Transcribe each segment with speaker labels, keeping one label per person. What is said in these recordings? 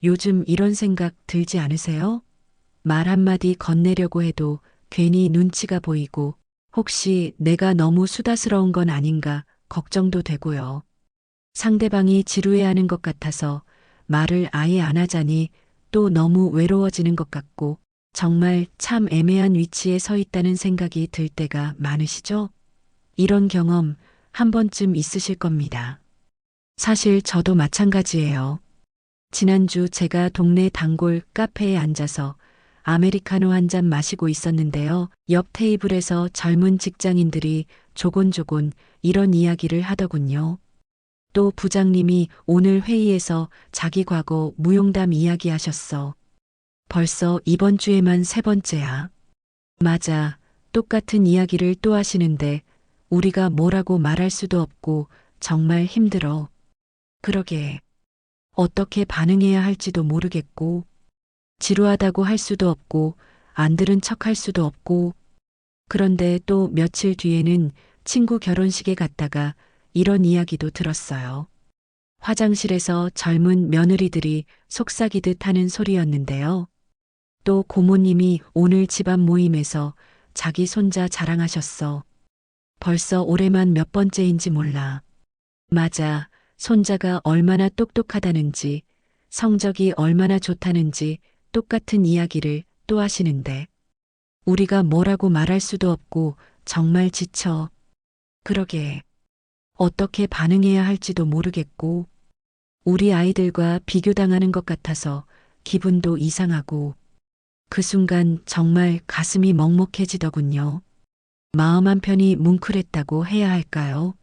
Speaker 1: 요즘 이런 생각 들지 않으세요? 말 한마디 건네려고 해도 괜히 눈치가 보이고 혹시 내가 너무 수다스러운 건 아닌가 걱정도 되고요. 상대방이 지루해하는 것 같아서 말을 아예 안 하자니 또 너무 외로워지는 것 같고 정말 참 애매한 위치에 서 있다는 생각이 들 때가 많으시죠? 이런 경험 한 번쯤 있으실 겁니다. 사실 저도 마찬가지예요. 지난주 제가 동네 단골 카페에 앉아서 아메리카노 한 잔 마시고 있었는데요. 옆 테이블에서 젊은 직장인들이 조곤조곤 이런 이야기를 하더군요. 또 부장님이 오늘 회의에서 자기 과거 무용담 이야기하셨어. 벌써 이번 주에만 세 번째야. 맞아. 똑같은 이야기를 또 하시는데 우리가 뭐라고 말할 수도 없고 정말 힘들어. 그러게. 어떻게 반응해야 할지도 모르겠고, 지루하다고 할 수도 없고, 안 들은 척 할 수도 없고, 그런데 또 며칠 뒤에는 친구 결혼식에 갔다가 이런 이야기도 들었어요. 화장실에서 젊은 며느리들이 속삭이듯 하는 소리였는데요. 또 고모님이 오늘 집안 모임에서 자기 손자 자랑하셨어. 벌써 올해만 몇 번째인지 몰라. 맞아. 손자가 얼마나 똑똑하다는지, 성적이 얼마나 좋다는지 똑같은 이야기를 또 하시는데, 우리가 뭐라고 말할 수도 없고 정말 지쳐. 그러게. 어떻게 반응해야 할지도 모르겠고, 우리 아이들과 비교당하는 것 같아서 기분도 이상하고, 그 순간 정말 가슴이 먹먹해지더군요. 마음 한편이 뭉클했다고 해야 할까요?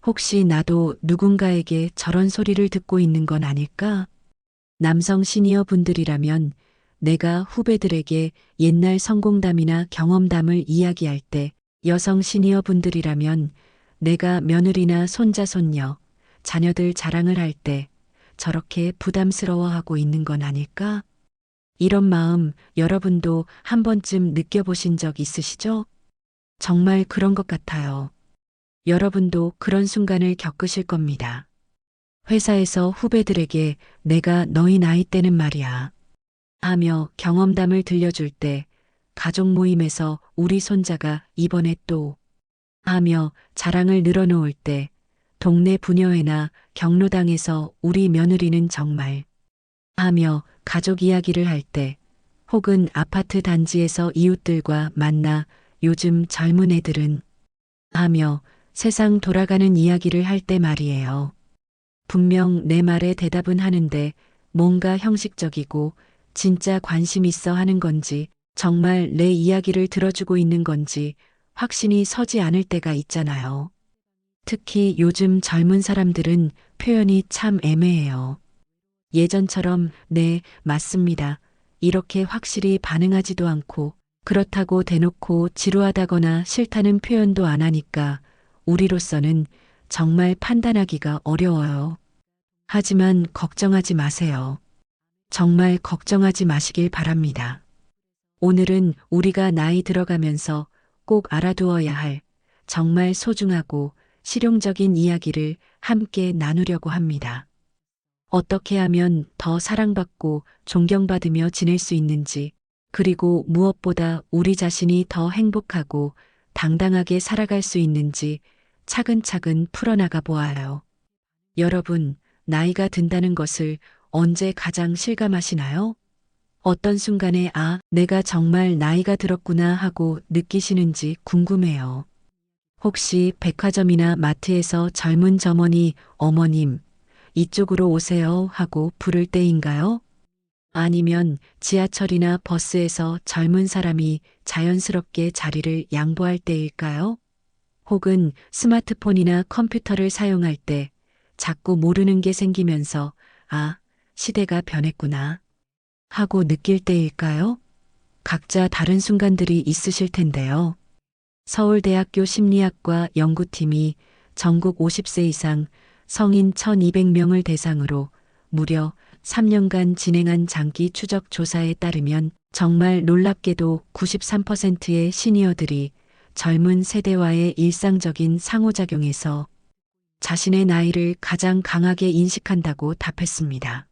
Speaker 1: 혹시 나도 누군가에게 저런 소리를 듣고 있는 건 아닐까? 남성 시니어 분들이라면 내가 후배들에게 옛날 성공담이나 경험담을 이야기할 때, 여성 시니어 분들이라면 내가 며느리나 손자, 손녀, 자녀들 자랑을 할 때 저렇게 부담스러워하고 있는 건 아닐까? 이런 마음 여러분도 한 번쯤 느껴보신 적 있으시죠? 정말 그런 것 같아요. 여러분도 그런 순간을 겪으실 겁니다. 회사에서 후배들에게 내가 너희 나이 때는 말이야 하며 경험담을 들려줄 때, 가족 모임에서 우리 손자가 이번에 또 하며 자랑을 늘어놓을 때, 동네 부녀회나 경로당에서 우리 며느리는 정말 하며 가족 이야기를 할 때, 혹은 아파트 단지에서 이웃들과 만나 요즘 젊은 애들은 하며 세상 돌아가는 이야기를 할 때 말이에요. 분명 내 말에 대답은 하는데 뭔가 형식적이고 진짜 관심 있어 하는 건지, 정말 내 이야기를 들어주고 있는 건지 확신이 서지 않을 때가 있잖아요. 특히 요즘 젊은 사람들은 표현이 참 애매해요. 예전처럼 네, 맞습니다. 이렇게 확실히 반응하지도 않고, 그렇다고 대놓고 지루하다거나 싫다는 표현도 안 하니까 우리로서는 정말 판단하기가 어려워요. 하지만 걱정하지 마세요. 정말 걱정하지 마시길 바랍니다. 오늘은 우리가 나이 들어가면서 꼭 알아두어야 할 정말 소중하고 실용적인 이야기를 함께 나누려고 합니다. 어떻게 하면 더 사랑받고 존경받으며 지낼 수 있는지, 그리고 무엇보다 우리 자신이 더 행복하고 당당하게 살아갈 수 있는지 차근차근 풀어나가 보아요. 여러분, 나이가 든다는 것을 언제 가장 실감하시나요? 어떤 순간에 내가 정말 나이가 들었구나 하고 느끼시는지 궁금해요. 혹시 백화점이나 마트에서 젊은 점원이 어머님, 이쪽으로 오세요 하고 부를 때인가요? 아니면 지하철이나 버스에서 젊은 사람이 자연스럽게 자리를 양보할 때일까요? 혹은 스마트폰이나 컴퓨터를 사용할 때 자꾸 모르는 게 생기면서 시대가 변했구나 하고 느낄 때일까요? 각자 다른 순간들이 있으실 텐데요. 서울대학교 심리학과 연구팀이 전국 50세 이상 성인 1,200명을 대상으로 무려 3년간 진행한 장기 추적 조사에 따르면 정말 놀랍게도 93%의 시니어들이 젊은 세대와의 일상적인 상호작용에서 자신의 나이를 가장 강하게 인식한다고 답했습니다.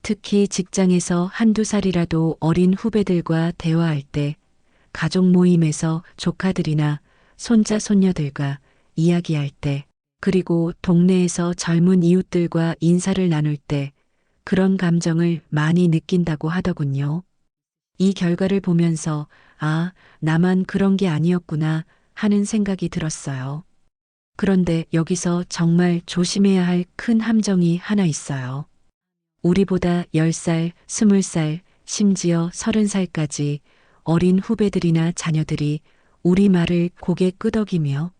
Speaker 1: 특히 직장에서 한두 살이라도 어린 후배들과 대화할 때, 가족 모임에서 조카들이나 손자, 손녀들과 이야기할 때, 그리고 동네에서 젊은 이웃들과 인사를 나눌 때 그런 감정을 많이 느낀다고 하더군요. 이 결과를 보면서 아, 나만 그런 게 아니었구나 하는 생각이 들었어요. 그런데 여기서 정말 조심해야 할 큰 함정이 하나 있어요. 우리보다 10살, 20살, 심지어 30살까지 어린 후배들이나 자녀들이 우리 말을 고개 끄덕이며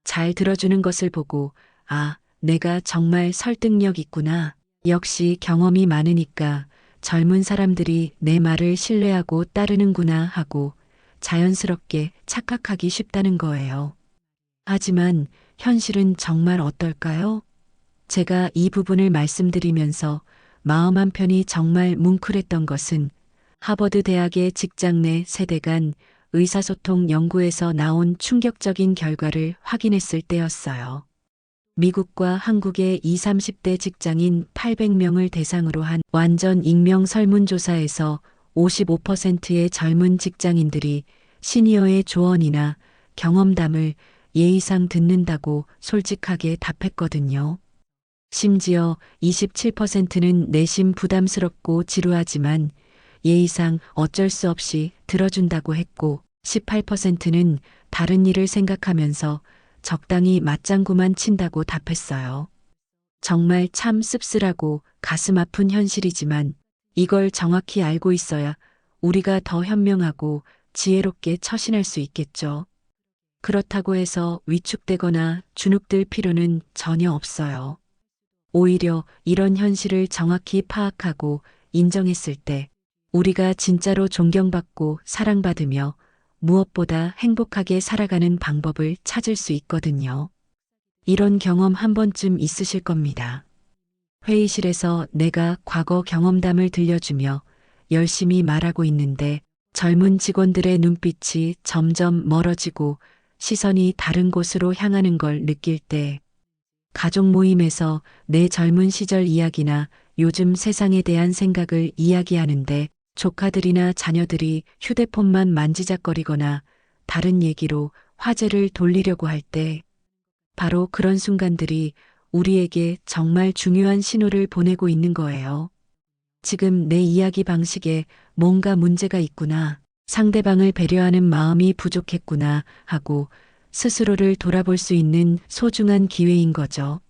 Speaker 1: 잘 들어주는 것을 보고 아, 내가 정말 설득력 있구나. 역시 경험이 많으니까 젊은 사람들이 내 말을 신뢰하고 따르는구나 하고 자연스럽게 착각하기 쉽다는 거예요. 하지만 현실은 정말 어떨까요? 제가 이 부분을 말씀드리면서 마음 한편이 정말 뭉클했던 것은 하버드 대학의 직장 내 세대 간 의사소통 연구에서 나온 충격적인 결과를 확인했을 때였어요. 미국과 한국의 20, 30대 직장인 800명을 대상으로 한 완전 익명 설문조사에서 55%의 젊은 직장인들이 시니어의 조언이나 경험담을 예의상 듣는다고 솔직하게 답했거든요. 심지어 27%는 내심 부담스럽고 지루하지만 예의상 어쩔 수 없이 들어준다고 했고 18%는 다른 일을 생각하면서 적당히 맞장구만 친다고 답했어요. 정말 참 씁쓸하고 가슴 아픈 현실이지만 이걸 정확히 알고 있어야 우리가 더 현명하고 지혜롭게 처신할 수 있겠죠. 그렇다고 해서 위축되거나 주눅들 필요는 전혀 없어요. 오히려 이런 현실을 정확히 파악하고 인정했을 때 우리가 진짜로 존경받고 사랑받으며 무엇보다 행복하게 살아가는 방법을 찾을 수 있거든요. 이런 경험 한 번쯤 있으실 겁니다. 회의실에서 내가 과거 경험담을 들려주며 열심히 말하고 있는데 젊은 직원들의 눈빛이 점점 멀어지고 시선이 다른 곳으로 향하는 걸 느낄 때, 가족 모임에서 내 젊은 시절 이야기나 요즘 세상에 대한 생각을 이야기하는데 조카들이나 자녀들이 휴대폰만 만지작거리거나 다른 얘기로 화제를 돌리려고 할 때, 바로 그런 순간들이 우리에게 정말 중요한 신호를 보내고 있는 거예요. 지금 내 이야기 방식에 뭔가 문제가 있구나, 상대방을 배려하는 마음이 부족했구나 하고 스스로를 돌아볼 수 있는 소중한 기회인 거죠.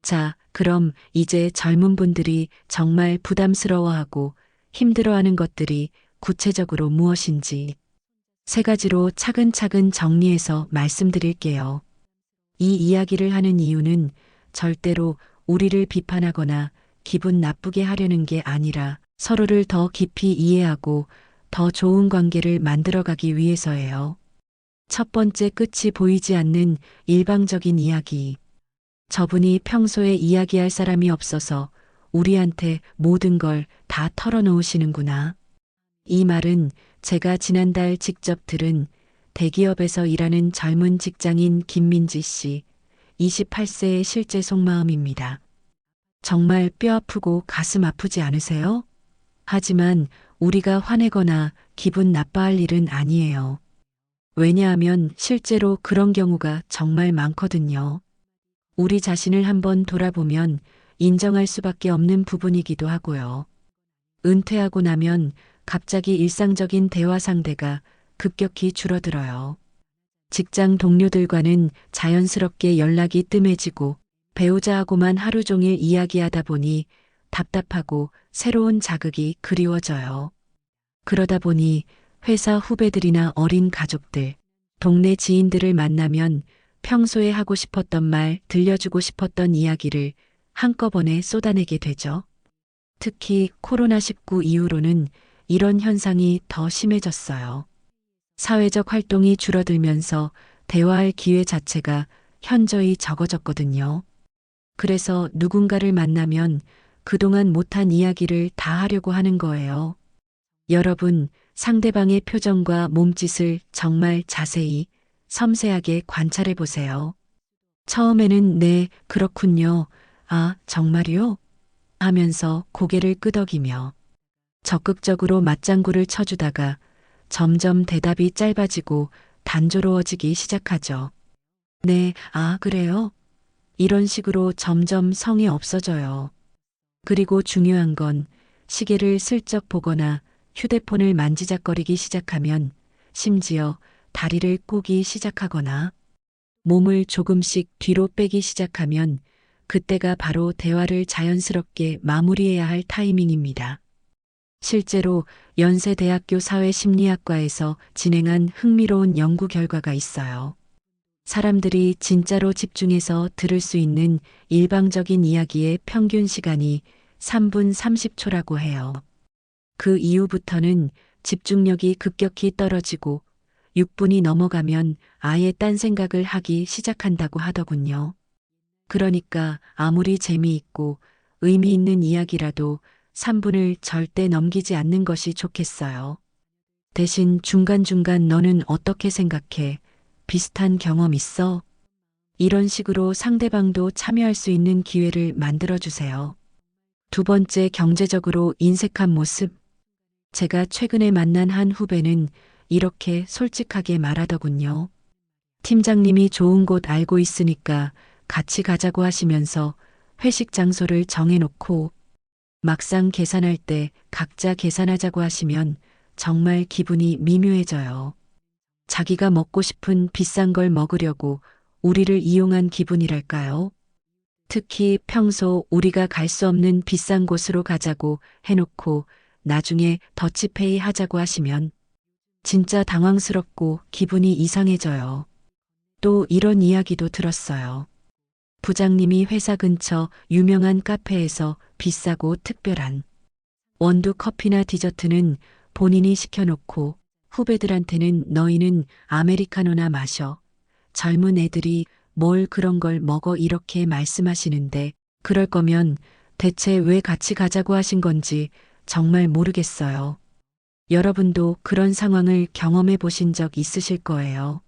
Speaker 1: 자, 그럼 이제 젊은 분들이 정말 부담스러워하고 힘들어하는 것들이 구체적으로 무엇인지 세 가지로 차근차근 정리해서 말씀드릴게요. 이 이야기를 하는 이유는 절대로 우리를 비판하거나 기분 나쁘게 하려는 게 아니라 서로를 더 깊이 이해하고 더 좋은 관계를 만들어가기 위해서예요. 첫 번째, 끝이 보이지 않는 일방적인 이야기. 저분이 평소에 이야기할 사람이 없어서 우리한테 모든 걸 다 털어놓으시는구나. 이 말은 제가 지난달 직접 들은 대기업에서 일하는 젊은 직장인 김민지 씨, 28세의 실제 속마음입니다. 정말 뼈아프고 가슴 아프지 않으세요? 하지만 우리가 화내거나 기분 나빠할 일은 아니에요. 왜냐하면 실제로 그런 경우가 정말 많거든요. 우리 자신을 한번 돌아보면 인정할 수밖에 없는 부분이기도 하고요. 은퇴하고 나면 갑자기 일상적인 대화 상대가 급격히 줄어들어요. 직장 동료들과는 자연스럽게 연락이 뜸해지고 배우자하고만 하루 종일 이야기하다 보니 답답하고 새로운 자극이 그리워져요. 그러다 보니 회사 후배들이나 어린 가족들, 동네 지인들을 만나면 평소에 하고 싶었던 말, 들려주고 싶었던 이야기를 한꺼번에 쏟아내게 되죠. 특히 코로나19 이후로는 이런 현상이 더 심해졌어요. 사회적 활동이 줄어들면서 대화할 기회 자체가 현저히 적어졌거든요. 그래서 누군가를 만나면 그동안 못한 이야기를 다 하려고 하는 거예요. 여러분, 상대방의 표정과 몸짓을 정말 자세히, 섬세하게 관찰해 보세요. 처음에는 네, 그렇군요. 아, 정말요? 하면서 고개를 끄덕이며 적극적으로 맞장구를 쳐주다가 점점 대답이 짧아지고 단조로워지기 시작하죠. 네, 아, 그래요? 이런 식으로 점점 성이 없어져요. 그리고 중요한 건 시계를 슬쩍 보거나 휴대폰을 만지작거리기 시작하면, 심지어 다리를 꼬기 시작하거나 몸을 조금씩 뒤로 빼기 시작하면 그때가 바로 대화를 자연스럽게 마무리해야 할 타이밍입니다. 실제로 연세대학교 사회심리학과에서 진행한 흥미로운 연구 결과가 있어요. 사람들이 진짜로 집중해서 들을 수 있는 일방적인 이야기의 평균 시간이 3분 30초라고 해요. 그 이후부터는 집중력이 급격히 떨어지고 6분이 넘어가면 아예 딴 생각을 하기 시작한다고 하더군요. 그러니까 아무리 재미있고 의미 있는 이야기라도 3분을 절대 넘기지 않는 것이 좋겠어요. 대신 중간중간 너는 어떻게 생각해? 비슷한 경험 있어? 이런 식으로 상대방도 참여할 수 있는 기회를 만들어주세요. 두 번째, 경제적으로 인색한 모습. 제가 최근에 만난 한 후배는 이렇게 솔직하게 말하더군요. 팀장님이 좋은 곳 알고 있으니까 같이 가자고 하시면서 회식 장소를 정해놓고 막상 계산할 때 각자 계산하자고 하시면 정말 기분이 미묘해져요. 자기가 먹고 싶은 비싼 걸 먹으려고 우리를 이용한 기분이랄까요? 특히 평소 우리가 갈 수 없는 비싼 곳으로 가자고 해놓고 나중에 더치페이 하자고 하시면 진짜 당황스럽고 기분이 이상해져요. 또 이런 이야기도 들었어요. 부장님이 회사 근처 유명한 카페에서 비싸고 특별한 원두 커피나 디저트는 본인이 시켜놓고 후배들한테는 너희는 아메리카노나 마셔. 젊은 애들이 뭘 그런 걸 먹어 이렇게 말씀하시는데 그럴 거면 대체 왜 같이 가자고 하신 건지 정말 모르겠어요. 여러분도 그런 상황을 경험해 보신 적 있으실 거예요.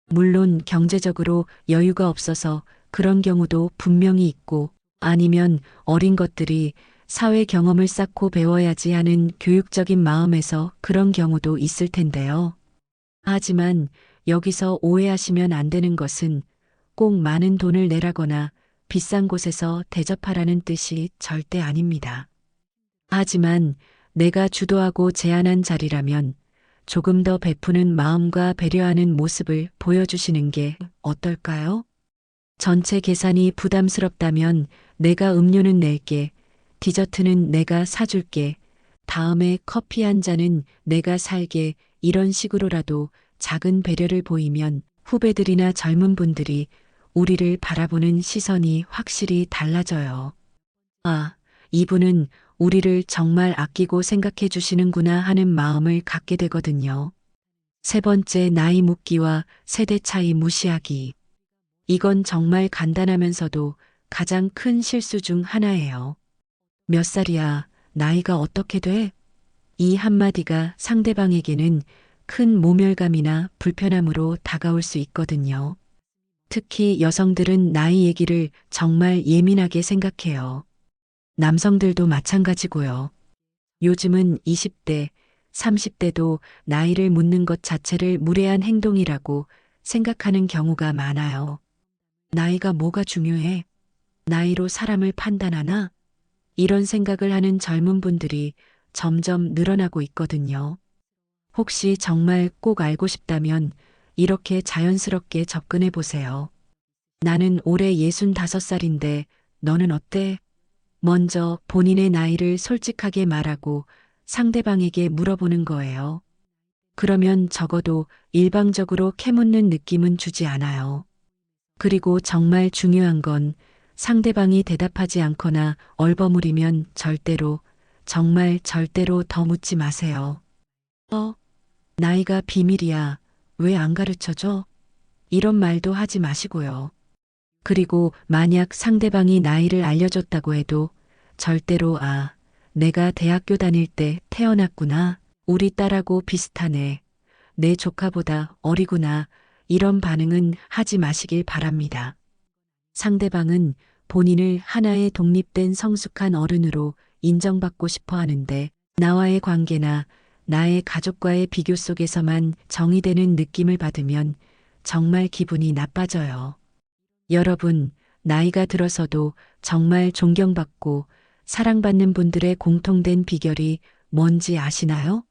Speaker 1: 물론 경제적으로 여유가 없어서 그런 경우도 분명히 있고 아니면 어린 것들이 사회 경험을 쌓고 배워야지 하는 교육적인 마음에서 그런 경우도 있을 텐데요. 하지만 여기서 오해하시면 안 되는 것은 꼭 많은 돈을 내라거나 비싼 곳에서 대접하라는 뜻이 절대 아닙니다. 하지만 내가 주도하고 제안한 자리라면 조금 더 베푸는 마음과 배려하는 모습을 보여주시는 게 어떨까요? 전체 계산이 부담스럽다면 내가 음료는 낼게, 디저트는 내가 사줄게, 다음에 커피 한 잔은 내가 살게, 이런 식으로라도 작은 배려를 보이면 후배들이나 젊은 분들이 우리를 바라보는 시선이 확실히 달라져요. 아, 이분은 우리를 정말 아끼고 생각해 주시는구나 하는 마음을 갖게 되거든요. 세 번째, 나이 묻기와 세대 차이 무시하기. 이건 정말 간단하면서도 가장 큰 실수 중 하나예요. 몇 살이야? 나이가 어떻게 돼? 이 한마디가 상대방에게는 큰 모멸감이나 불편함으로 다가올 수 있거든요. 특히 여성들은 나이 얘기를 정말 예민하게 생각해요. 남성들도 마찬가지고요. 요즘은 20대, 30대도 나이를 묻는 것 자체를 무례한 행동이라고 생각하는 경우가 많아요. 나이가 뭐가 중요해? 나이로 사람을 판단하나? 이런 생각을 하는 젊은 분들이 점점 늘어나고 있거든요. 혹시 정말 꼭 알고 싶다면 이렇게 자연스럽게 접근해 보세요. 나는 올해 65살인데 너는 어때? 먼저 본인의 나이를 솔직하게 말하고 상대방에게 물어보는 거예요. 그러면 적어도 일방적으로 캐묻는 느낌은 주지 않아요. 그리고 정말 중요한 건 상대방이 대답하지 않거나 얼버무리면 절대로, 정말 절대로 더 묻지 마세요. 나이가 비밀이야. 왜 안 가르쳐줘? 이런 말도 하지 마시고요. 그리고 만약 상대방이 나이를 알려줬다고 해도 절대로 내가 대학교 다닐 때 태어났구나. 우리 딸하고 비슷하네. 내 조카보다 어리구나. 이런 반응은 하지 마시길 바랍니다. 상대방은 본인을 하나의 독립된 성숙한 어른으로 인정받고 싶어 하는데 나와의 관계나 나의 가족과의 비교 속에서만 정의되는 느낌을 받으면 정말 기분이 나빠져요. 여러분, 나이가 들어서도 정말 존경받고 사랑받는 분들의 공통된 비결이 뭔지 아시나요?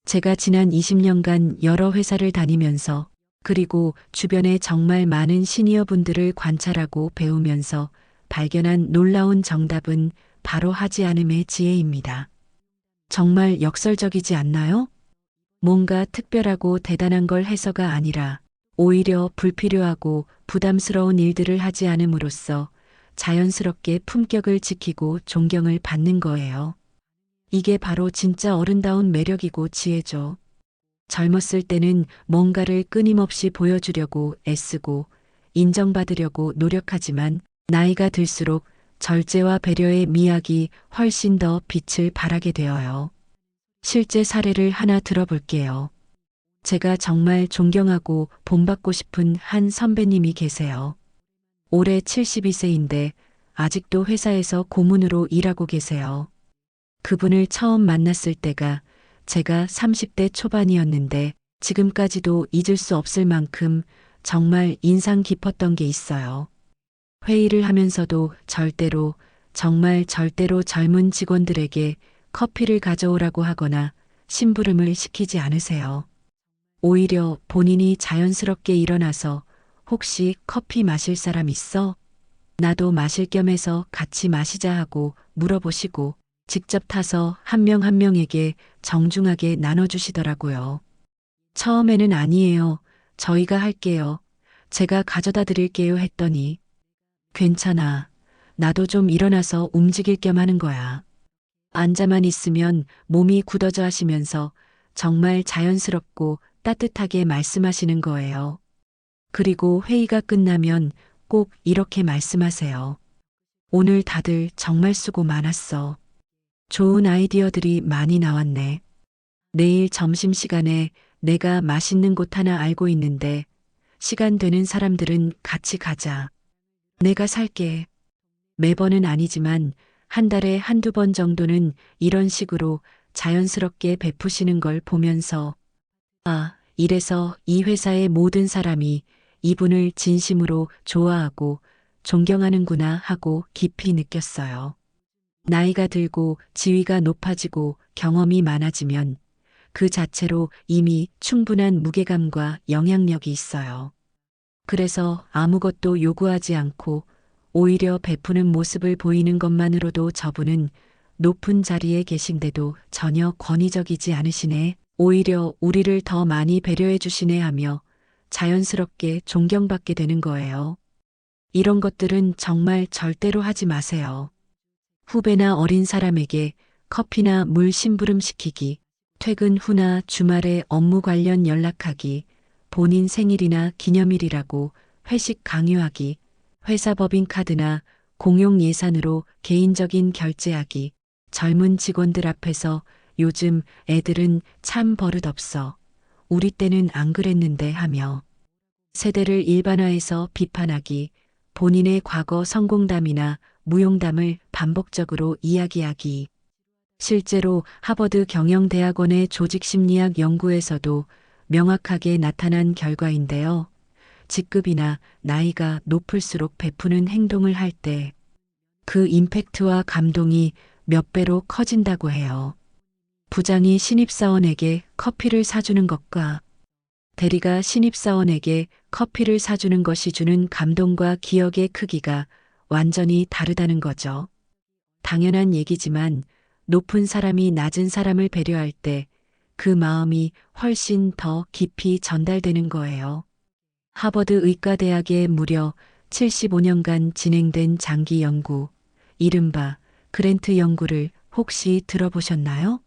Speaker 1: 제가 지난 20년간 여러 회사를 다니면서 그리고 주변에 정말 많은 시니어 분들을 관찰하고 배우면서 발견한 놀라운 정답은 바로 하지 않음의 지혜입니다. 정말 역설적이지 않나요? 뭔가 특별하고 대단한 걸 해서가 아니라 오히려 불필요하고 부담스러운 일들을 하지 않음으로써 자연스럽게 품격을 지키고 존경을 받는 거예요. 이게 바로 진짜 어른다운 매력이고 지혜죠. 젊었을 때는 뭔가를 끊임없이 보여주려고 애쓰고 인정받으려고 노력하지만 나이가 들수록 절제와 배려의 미학이 훨씬 더 빛을 발하게 되어요. 실제 사례를 하나 들어볼게요. 제가 정말 존경하고 본받고 싶은 한 선배님이 계세요. 올해 72세인데 아직도 회사에서 고문으로 일하고 계세요. 그분을 처음 만났을 때가 제가 30대 초반이었는데 지금까지도 잊을 수 없을 만큼 정말 인상 깊었던 게 있어요. 회의를 하면서도 절대로, 정말 절대로 젊은 직원들에게 커피를 가져오라고 하거나 심부름을 시키지 않으세요. 오히려 본인이 자연스럽게 일어나서 혹시 커피 마실 사람 있어? 나도 마실 겸 해서 같이 마시자 하고 물어보시고 직접 타서 한 명 한 명에게 정중하게 나눠주시더라고요. 처음에는 아니에요. 저희가 할게요. 제가 가져다 드릴게요 했더니 괜찮아. 나도 좀 일어나서 움직일 겸 하는 거야. 앉아만 있으면 몸이 굳어져 하시면서 정말 자연스럽고 따뜻하게 말씀하시는 거예요. 그리고 회의가 끝나면 꼭 이렇게 말씀하세요. 오늘 다들 정말 수고 많았어. 좋은 아이디어들이 많이 나왔네. 내일 점심시간에 내가 맛있는 곳 하나 알고 있는데 시간 되는 사람들은 같이 가자. 내가 살게. 매번은 아니지만 한 달에 한두 번 정도는 이런 식으로 자연스럽게 베푸시는 걸 보면서 아, 이래서 이 회사의 모든 사람이 이분을 진심으로 좋아하고 존경하는구나 하고 깊이 느꼈어요. 나이가 들고 지위가 높아지고 경험이 많아지면 그 자체로 이미 충분한 무게감과 영향력이 있어요. 그래서 아무것도 요구하지 않고 오히려 베푸는 모습을 보이는 것만으로도 저분은 높은 자리에 계신데도 전혀 권위적이지 않으시네. 오히려 우리를 더 많이 배려해 주시네 하며 자연스럽게 존경받게 되는 거예요. 이런 것들은 정말 절대로 하지 마세요. 후배나 어린 사람에게 커피나 물 심부름 시키기, 퇴근 후나 주말에 업무 관련 연락하기, 본인 생일이나 기념일이라고 회식 강요하기, 회사 법인카드나 공용 예산으로 개인적인 결제하기, 젊은 직원들 앞에서 요즘 애들은 참 버릇없어. 우리 때는 안 그랬는데 하며 세대를 일반화해서 비판하기, 본인의 과거 성공담이나 무용담을 반복적으로 이야기하기. 실제로 하버드 경영대학원의 조직심리학 연구에서도 명확하게 나타난 결과인데요. 직급이나 나이가 높을수록 베푸는 행동을 할 때 그 임팩트와 감동이 몇 배로 커진다고 해요. 부장이 신입사원에게 커피를 사주는 것과 대리가 신입사원에게 커피를 사주는 것이 주는 감동과 기억의 크기가 완전히 다르다는 거죠. 당연한 얘기지만 높은 사람이 낮은 사람을 배려할 때 그 마음이 훨씬 더 깊이 전달되는 거예요. 하버드 의과대학에 무려 75년간 진행된 장기 연구, 이른바 그랜트 연구를 혹시 들어보셨나요?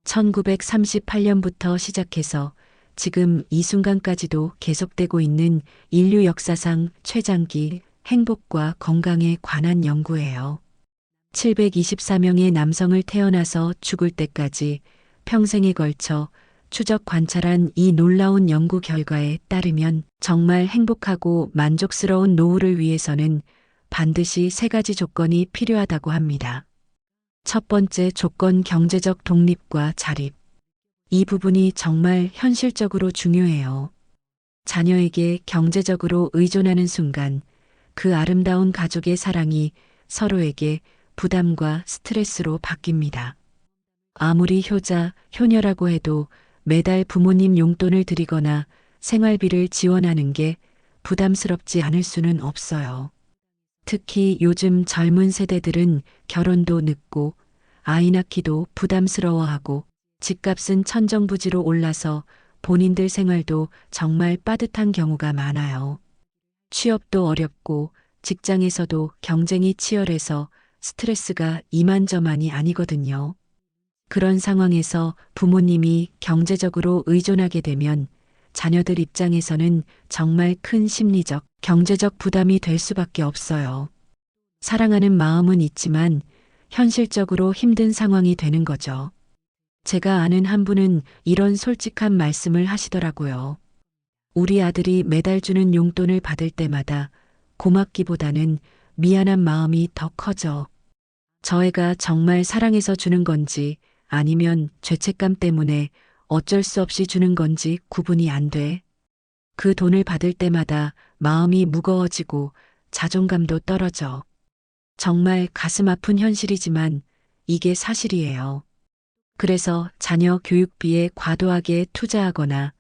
Speaker 1: 1938년부터 시작해서 지금 이 순간까지도 계속되고 있는 인류 역사상 최장기 행복과 건강에 관한 연구예요. 724명의 남성을 태어나서 죽을 때까지 평생에 걸쳐 추적 관찰한 이 놀라운 연구 결과에 따르면 정말 행복하고 만족스러운 노후를 위해서는 반드시 세 가지 조건이 필요하다고 합니다. 첫 번째 조건 경제적 독립과 자립. 이 부분이 정말 현실적으로 중요해요. 자녀에게 경제적으로 의존하는 순간 그 아름다운 가족의 사랑이 서로에게 부담과 스트레스로 바뀝니다. 아무리 효자, 효녀라고 해도 매달 부모님 용돈을 드리거나 생활비를 지원하는 게 부담스럽지 않을 수는 없어요. 특히 요즘 젊은 세대들은 결혼도 늦고 아이 낳기도 부담스러워하고 집값은 천정부지로 올라서 본인들 생활도 정말 빠듯한 경우가 많아요. 취업도 어렵고 직장에서도 경쟁이 치열해서 스트레스가 이만저만이 아니거든요. 그런 상황에서 부모님이 경제적으로 의존하게 되면 자녀들 입장에서는 정말 큰 심리적, 경제적 부담이 될 수밖에 없어요. 사랑하는 마음은 있지만 현실적으로 힘든 상황이 되는 거죠. 제가 아는 한 분은 이런 솔직한 말씀을 하시더라고요. 우리 아들이 매달 주는 용돈을 받을 때마다 고맙기보다는 미안한 마음이 더 커져. 저 애가 정말 사랑해서 주는 건지 아니면 죄책감 때문에 어쩔 수 없이 주는 건지 구분이 안 돼. 그 돈을 받을 때마다 마음이 무거워지고 자존감도 떨어져. 정말 가슴 아픈 현실이지만 이게 사실이에요. 그래서 자녀 교육비에 과도하게 투자하거나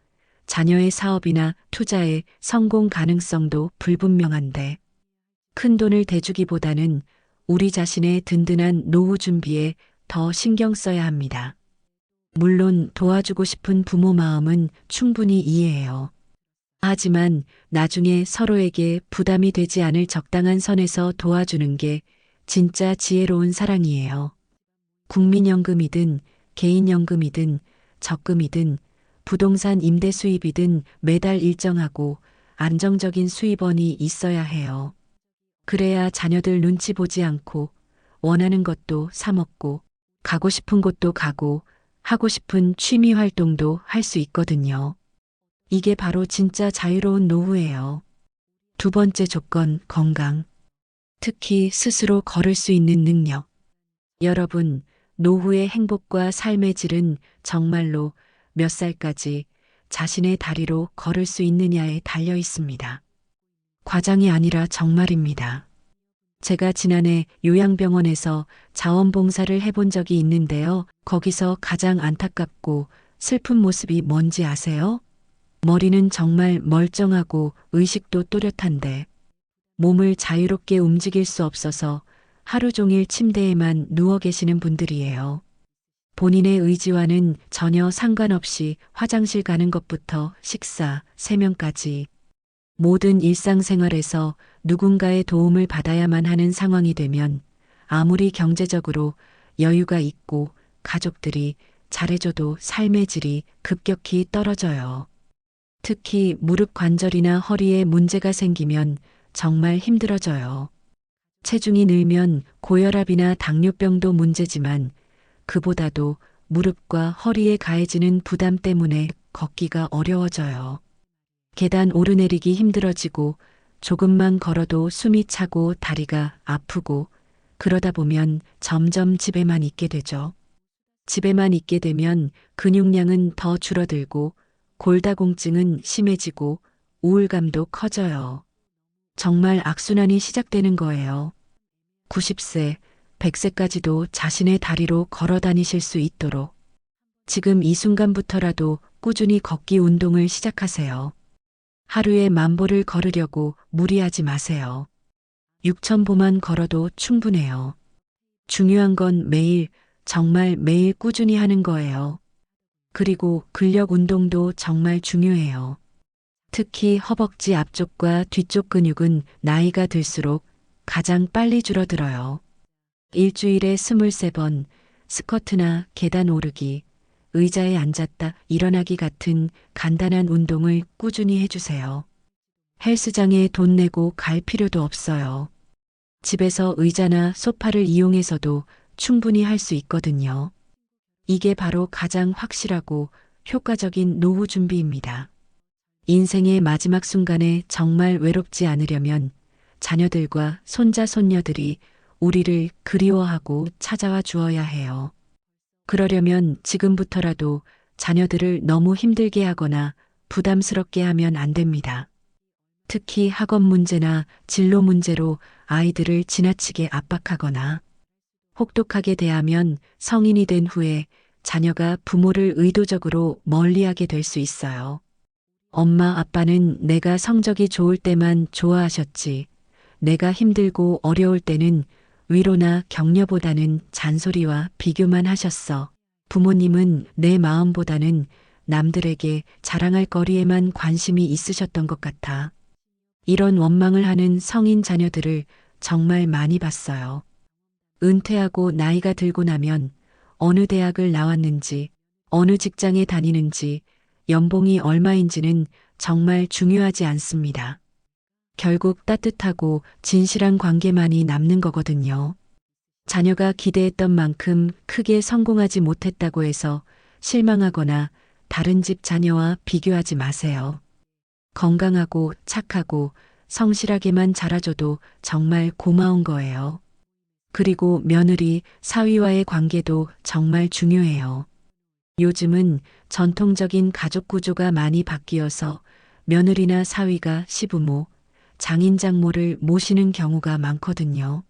Speaker 1: 자녀의 사업이나 투자의 성공 가능성도 불분명한데 큰 돈을 대주기보다는 우리 자신의 든든한 노후 준비에 더 신경 써야 합니다. 물론 도와주고 싶은 부모 마음은 충분히 이해해요. 하지만 나중에 서로에게 부담이 되지 않을 적당한 선에서 도와주는 게 진짜 지혜로운 사랑이에요. 국민연금이든 개인연금이든 적금이든 부동산 임대 수입이든 매달 일정하고 안정적인 수입원이 있어야 해요. 그래야 자녀들 눈치 보지 않고 원하는 것도 사 먹고 가고 싶은 곳도 가고 하고 싶은 취미 활동도 할 수 있거든요. 이게 바로 진짜 자유로운 노후예요. 두 번째 조건, 건강. 특히 스스로 걸을 수 있는 능력. 여러분, 노후의 행복과 삶의 질은 정말로 몇 살까지 자신의 다리로 걸을 수 있느냐에 달려 있습니다. 과장이 아니라 정말입니다. 제가 지난해 요양병원에서 자원봉사를 해본 적이 있는데요. 거기서 가장 안타깝고 슬픈 모습이 뭔지 아세요? 머리는 정말 멀쩡하고 의식도 또렷한데 몸을 자유롭게 움직일 수 없어서 하루 종일 침대에만 누워 계시는 분들이에요. 본인의 의지와는 전혀 상관없이 화장실 가는 것부터 식사, 세면까지 모든 일상생활에서 누군가의 도움을 받아야만 하는 상황이 되면 아무리 경제적으로 여유가 있고 가족들이 잘해줘도 삶의 질이 급격히 떨어져요. 특히 무릎 관절이나 허리에 문제가 생기면 정말 힘들어져요. 체중이 늘면 고혈압이나 당뇨병도 문제지만 그보다도 무릎과 허리에 가해지는 부담 때문에 걷기가 어려워져요. 계단 오르내리기 힘들어지고 조금만 걸어도 숨이 차고 다리가 아프고 그러다 보면 점점 집에만 있게 되죠. 집에만 있게 되면 근육량은 더 줄어들고 골다공증은 심해지고 우울감도 커져요. 정말 악순환이 시작되는 거예요. 90세, 100세까지도 자신의 다리로 걸어 다니실 수 있도록 지금 이 순간부터라도 꾸준히 걷기 운동을 시작하세요. 하루에 10,000보를 걸으려고 무리하지 마세요. 6,000보만 걸어도 충분해요. 중요한 건 매일, 정말 매일 꾸준히 하는 거예요. 그리고 근력 운동도 정말 중요해요. 특히 허벅지 앞쪽과 뒤쪽 근육은 나이가 들수록 가장 빨리 줄어들어요. 일주일에 23번 스쿼트나 계단 오르기, 의자에 앉았다 일어나기 같은 간단한 운동을 꾸준히 해주세요. 헬스장에 돈 내고 갈 필요도 없어요. 집에서 의자나 소파를 이용해서도 충분히 할 수 있거든요. 이게 바로 가장 확실하고 효과적인 노후 준비입니다. 인생의 마지막 순간에 정말 외롭지 않으려면 자녀들과 손자, 손녀들이 우리를 그리워하고 찾아와 주어야 해요. 그러려면 지금부터라도 자녀들을 너무 힘들게 하거나 부담스럽게 하면 안 됩니다. 특히 학업 문제나 진로 문제로 아이들을 지나치게 압박하거나 혹독하게 대하면 성인이 된 후에 자녀가 부모를 의도적으로 멀리하게 될 수 있어요. 엄마, 아빠는 내가 성적이 좋을 때만 좋아하셨지. 내가 힘들고 어려울 때는 위로나 격려보다는 잔소리와 비교만 하셨어. 부모님은 내 마음보다는 남들에게 자랑할 거리에만 관심이 있으셨던 것 같아. 이런 원망을 하는 성인 자녀들을 정말 많이 봤어요. 은퇴하고 나이가 들고 나면 어느 대학을 나왔는지, 어느 직장에 다니는지, 연봉이 얼마인지는 정말 중요하지 않습니다. 결국 따뜻하고 진실한 관계만이 남는 거거든요. 자녀가 기대했던 만큼 크게 성공하지 못했다고 해서 실망하거나 다른 집 자녀와 비교하지 마세요. 건강하고 착하고 성실하게만 자라줘도 정말 고마운 거예요. 그리고 며느리, 사위와의 관계도 정말 중요해요. 요즘은 전통적인 가족 구조가 많이 바뀌어서 며느리나 사위가 시부모, 장인 장모를 모시는 경우가 많거든요.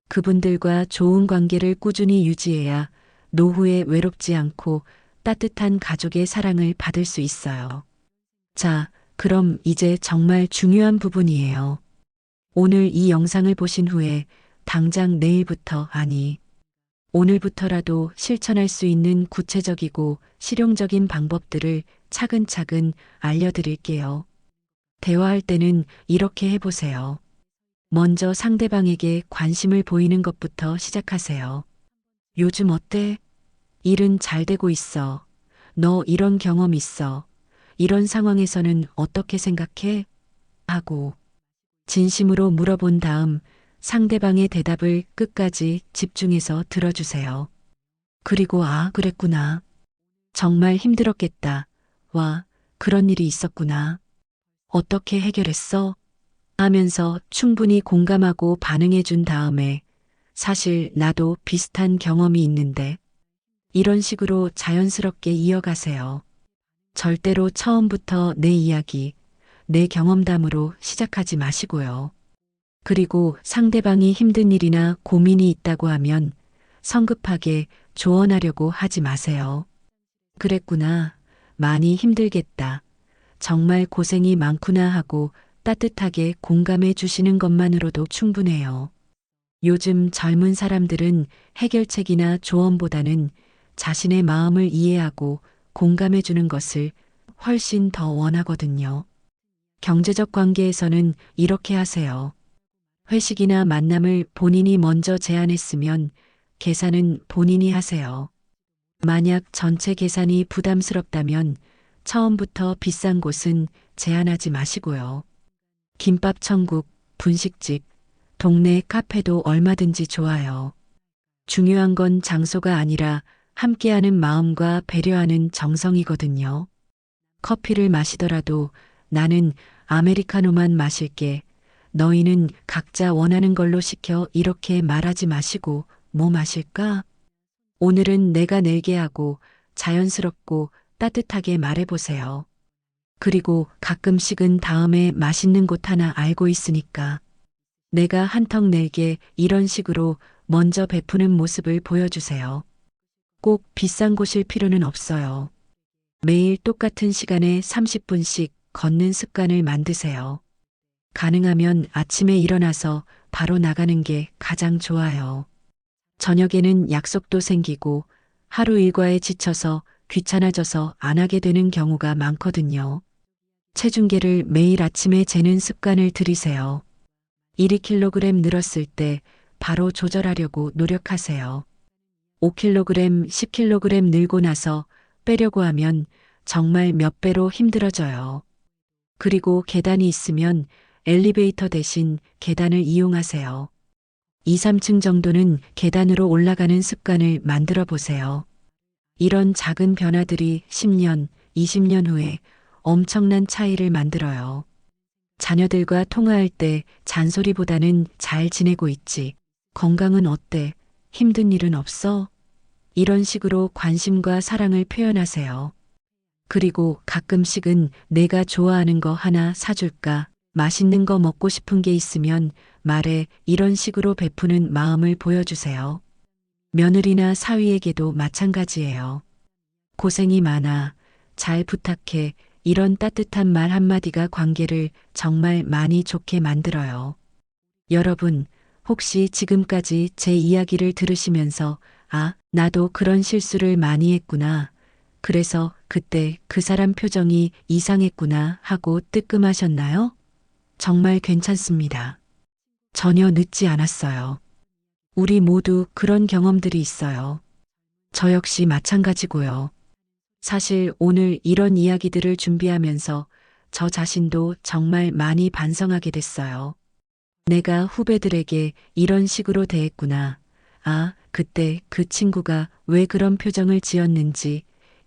Speaker 1: 그분들과 좋은 관계를 꾸준히 유지해야 노후에 외롭지 않고 따뜻한 가족의 사랑을 받을 수 있어요. 자, 그럼 이제 정말 중요한 부분이에요. 오늘 이 영상을 보신 후에 당장 내일부터, 아니, 오늘부터라도 실천할 수 있는 구체적이고 실용적인 방법들을 차근차근 알려드릴게요. 대화할 때는 이렇게 해보세요. 먼저 상대방에게 관심을 보이는 것부터 시작하세요. 요즘 어때? 일은 잘 되고 있어. 너 이런 경험 있어. 이런 상황에서는 어떻게 생각해? 하고 진심으로 물어본 다음 상대방의 대답을 끝까지 집중해서 들어주세요. 그리고 아, 그랬구나. 정말 힘들었겠다. 와, 그런 일이 있었구나. 어떻게 해결했어? 하면서 충분히 공감하고 반응해 준 다음에 사실 나도 비슷한 경험이 있는데 이런 식으로 자연스럽게 이어가세요. 절대로 처음부터 내 이야기, 내 경험담으로 시작하지 마시고요. 그리고 상대방이 힘든 일이나 고민이 있다고 하면 성급하게 조언하려고 하지 마세요. 그랬구나. 많이 힘들겠다. 정말 고생이 많구나 하고 따뜻하게 공감해 주시는 것만으로도 충분해요. 요즘 젊은 사람들은 해결책이나 조언보다는 자신의 마음을 이해하고 공감해 주는 것을 훨씬 더 원하거든요. 경제적 관계에서는 이렇게 하세요. 회식이나 만남을 본인이 먼저 제안했으면 계산은 본인이 하세요. 만약 전체 계산이 부담스럽다면 처음부터 비싼 곳은 제안하지 마시고요. 김밥 천국, 분식집, 동네 카페도 얼마든지 좋아요. 중요한 건 장소가 아니라 함께하는 마음과 배려하는 정성이거든요. 커피를 마시더라도 나는 아메리카노만 마실게. 너희는 각자 원하는 걸로 시켜 이렇게 말하지 마시고 뭐 마실까? 오늘은 내가 낼게 하고 자연스럽고 따뜻하게 말해보세요. 그리고 가끔씩은 다음에 맛있는 곳 하나 알고 있으니까 내가 한턱 낼게 이런 식으로 먼저 베푸는 모습을 보여주세요. 꼭 비싼 곳일 필요는 없어요. 매일 똑같은 시간에 30분씩 걷는 습관을 만드세요. 가능하면 아침에 일어나서 바로 나가는 게 가장 좋아요. 저녁에는 약속도 생기고 하루 일과에 지쳐서 귀찮아져서 안 하게 되는 경우가 많거든요. 체중계를 매일 아침에 재는 습관을 들이세요. 1kg 늘었을 때 바로 조절하려고 노력하세요. 5kg, 10kg 늘고 나서 빼려고 하면 정말 몇 배로 힘들어져요. 그리고 계단이 있으면 엘리베이터 대신 계단을 이용하세요. 2, 3층 정도는 계단으로 올라가는 습관을 만들어 보세요. 이런 작은 변화들이 10년, 20년 후에 엄청난 차이를 만들어요. 자녀들과 통화할 때 잔소리보다는 잘 지내고 있지. 건강은 어때? 힘든 일은 없어? 이런 식으로 관심과 사랑을 표현하세요. 그리고 가끔씩은 내가 좋아하는 거 하나 사줄까? 맛있는 거 먹고 싶은 게 있으면 말해. 이런 식으로 베푸는 마음을 보여주세요. 며느리나 사위에게도 마찬가지예요. 고생이 많아. 잘 부탁해. 이런 따뜻한 말 한마디가 관계를 정말 많이 좋게 만들어요. 여러분, 혹시 지금까지 제 이야기를 들으시면서 아, 나도 그런 실수를 많이 했구나. 그래서 그때 그 사람 표정이 이상했구나 하고 뜨끔하셨나요? 정말 괜찮습니다. 전혀 늦지 않았어요. 우리 모두 그런 경험들이 있어요. 저 역시 마찬가지고요. 사실 오늘 이런 이야기들을 준비하면서 저 자신도 정말 많이 반성하게 됐어요. 내가 후배들에게 이런 식으로 대했구나. 아, 그때 그 친구가 왜 그런 표정을 지었는지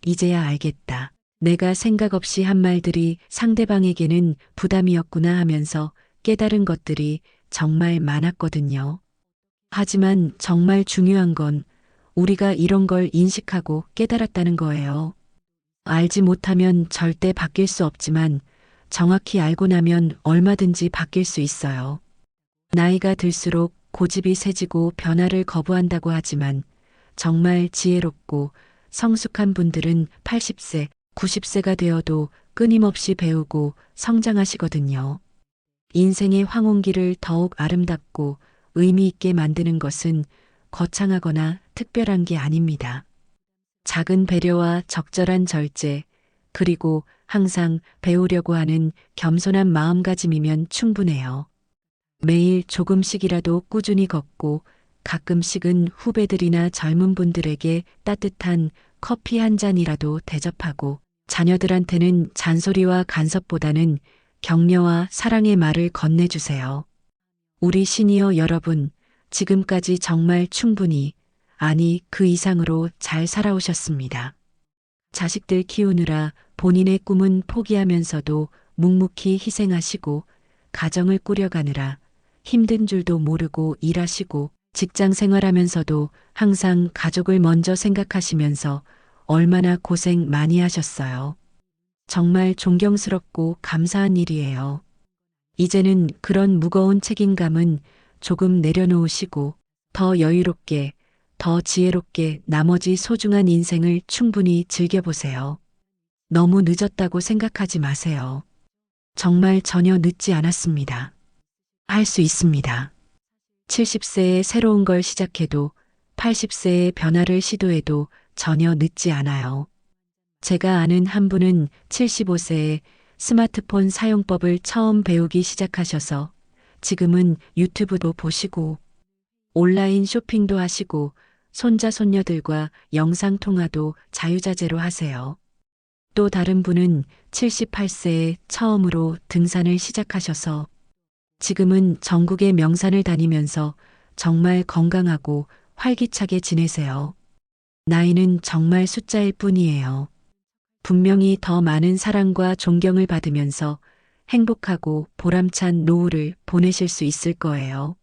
Speaker 1: 이제야 알겠다. 내가 생각 없이 한 말들이 상대방에게는 부담이었구나 하면서 깨달은 것들이 정말 많았거든요. 하지만 정말 중요한 건 우리가 이런 걸 인식하고 깨달았다는 거예요. 알지 못하면 절대 바뀔 수 없지만 정확히 알고 나면 얼마든지 바뀔 수 있어요. 나이가 들수록 고집이 세지고 변화를 거부한다고 하지만 정말 지혜롭고 성숙한 분들은 80세, 90세가 되어도 끊임없이 배우고 성장하시거든요. 인생의 황혼기를 더욱 아름답고 의미 있게 만드는 것은 거창하거나 특별한 게 아닙니다. 작은 배려와 적절한 절제, 그리고 항상 배우려고 하는 겸손한 마음가짐이면 충분해요. 매일 조금씩이라도 꾸준히 걷고 가끔씩은 후배들이나 젊은 분들에게 따뜻한 커피 한 잔이라도 대접하고 자녀들한테는 잔소리와 간섭보다는 격려와 사랑의 말을 건네주세요. 우리 시니어 여러분, 지금까지 정말 충분히, 아니 그 이상으로 잘 살아오셨습니다. 자식들 키우느라 본인의 꿈은 포기하면서도 묵묵히 희생하시고 가정을 꾸려가느라 힘든 줄도 모르고 일하시고 직장 생활하면서도 항상 가족을 먼저 생각하시면서 얼마나 고생 많이 하셨어요. 정말 존경스럽고 감사한 일이에요. 이제는 그런 무거운 책임감은 조금 내려놓으시고 더 여유롭게, 더 지혜롭게 나머지 소중한 인생을 충분히 즐겨보세요. 너무 늦었다고 생각하지 마세요. 정말 전혀 늦지 않았습니다. 할 수 있습니다. 70세에 새로운 걸 시작해도 80세에 변화를 시도해도 전혀 늦지 않아요. 제가 아는 한 분은 75세에 스마트폰 사용법을 처음 배우기 시작하셔서 지금은 유튜브도 보시고 온라인 쇼핑도 하시고 손자 손녀들과 영상통화도 자유자재로 하세요. 또 다른 분은 78세에 처음으로 등산을 시작하셔서 지금은 전국의 명산을 다니면서 정말 건강하고 활기차게 지내세요. 나이는 정말 숫자일 뿐이에요. 분명히 더 많은 사랑과 존경을 받으면서 행복하고 보람찬 노후를 보내실 수 있을 거예요.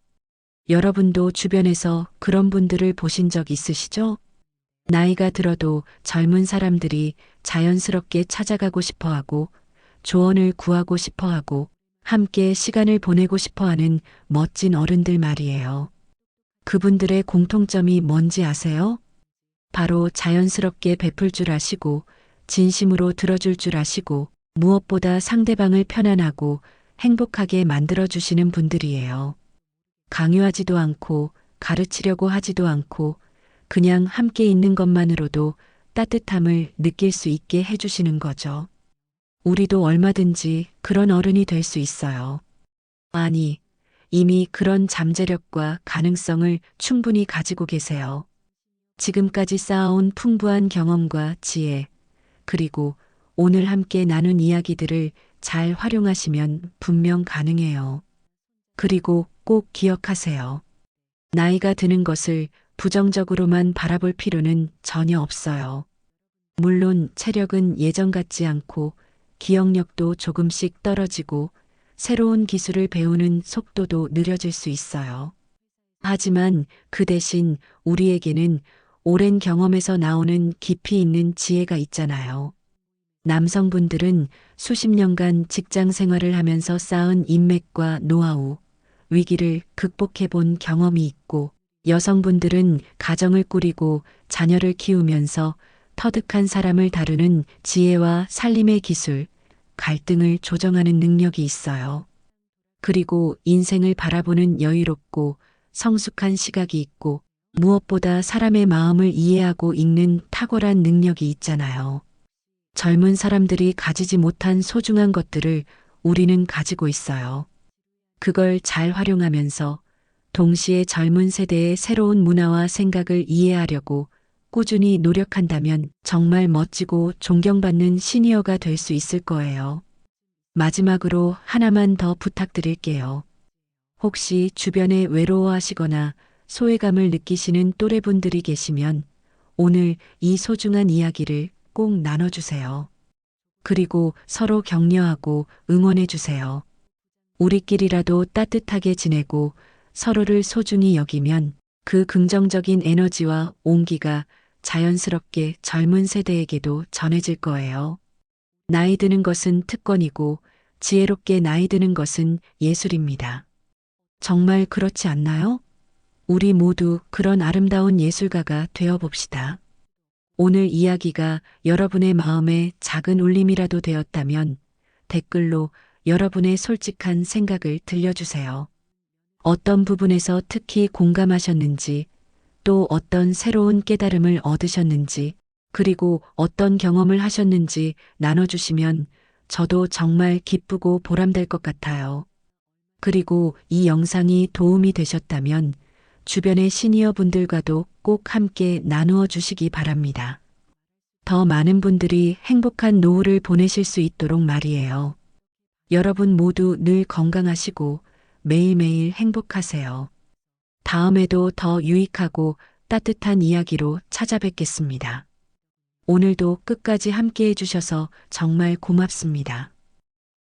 Speaker 1: 여러분도 주변에서 그런 분들을 보신 적 있으시죠? 나이가 들어도 젊은 사람들이 자연스럽게 찾아가고 싶어 하고 조언을 구하고 싶어 하고 함께 시간을 보내고 싶어 하는 멋진 어른들 말이에요. 그분들의 공통점이 뭔지 아세요? 바로 자연스럽게 베풀 줄 아시고 진심으로 들어줄 줄 아시고 무엇보다 상대방을 편안하고 행복하게 만들어주시는 분들이에요. 강요하지도 않고 가르치려고 하지도 않고 그냥 함께 있는 것만으로도 따뜻함을 느낄 수 있게 해주시는 거죠. 우리도 얼마든지 그런 어른이 될 수 있어요. 아니, 이미 그런 잠재력과 가능성을 충분히 가지고 계세요. 지금까지 쌓아온 풍부한 경험과 지혜, 그리고 오늘 함께 나눈 이야기들을 잘 활용하시면 분명 가능해요. 그리고 꼭 기억하세요. 나이가 드는 것을 부정적으로만 바라볼 필요는 전혀 없어요. 물론 체력은 예전 같지 않고 기억력도 조금씩 떨어지고 새로운 기술을 배우는 속도도 느려질 수 있어요. 하지만 그 대신 우리에게는 오랜 경험에서 나오는 깊이 있는 지혜가 있잖아요. 남성분들은 수십 년간 직장 생활을 하면서 쌓은 인맥과 노하우, 위기를 극복해 본 경험이 있고, 여성분들은 가정을 꾸리고 자녀를 키우면서 터득한 사람을 다루는 지혜와 살림의 기술, 갈등을 조정하는 능력이 있어요. 그리고 인생을 바라보는 여유롭고 성숙한 시각이 있고, 무엇보다 사람의 마음을 이해하고 읽는 탁월한 능력이 있잖아요. 젊은 사람들이 가지지 못한 소중한 것들을 우리는 가지고 있어요. 그걸 잘 활용하면서 동시에 젊은 세대의 새로운 문화와 생각을 이해하려고 꾸준히 노력한다면 정말 멋지고 존경받는 시니어가 될 수 있을 거예요. 마지막으로 하나만 더 부탁드릴게요. 혹시 주변에 외로워하시거나 소외감을 느끼시는 또래분들이 계시면 오늘 이 소중한 이야기를 꼭 나눠주세요. 그리고 서로 격려하고 응원해주세요. 우리끼리라도 따뜻하게 지내고 서로를 소중히 여기면 그 긍정적인 에너지와 온기가 자연스럽게 젊은 세대에게도 전해질 거예요. 나이 드는 것은 특권이고 지혜롭게 나이 드는 것은 예술입니다. 정말 그렇지 않나요? 우리 모두 그런 아름다운 예술가가 되어 봅시다. 오늘 이야기가 여러분의 마음에 작은 울림이라도 되었다면 댓글로 여러분의 솔직한 생각을 들려주세요. 어떤 부분에서 특히 공감하셨는지, 또 어떤 새로운 깨달음을 얻으셨는지, 그리고 어떤 경험을 하셨는지 나눠주시면 저도 정말 기쁘고 보람될 것 같아요. 그리고 이 영상이 도움이 되셨다면 주변의 시니어 분들과도 꼭 함께 나누어 주시기 바랍니다. 더 많은 분들이 행복한 노후를 보내실 수 있도록 말이에요. 여러분 모두 늘 건강하시고 매일매일 행복하세요. 다음에도 더 유익하고 따뜻한 이야기로 찾아뵙겠습니다. 오늘도 끝까지 함께 해주셔서 정말 고맙습니다.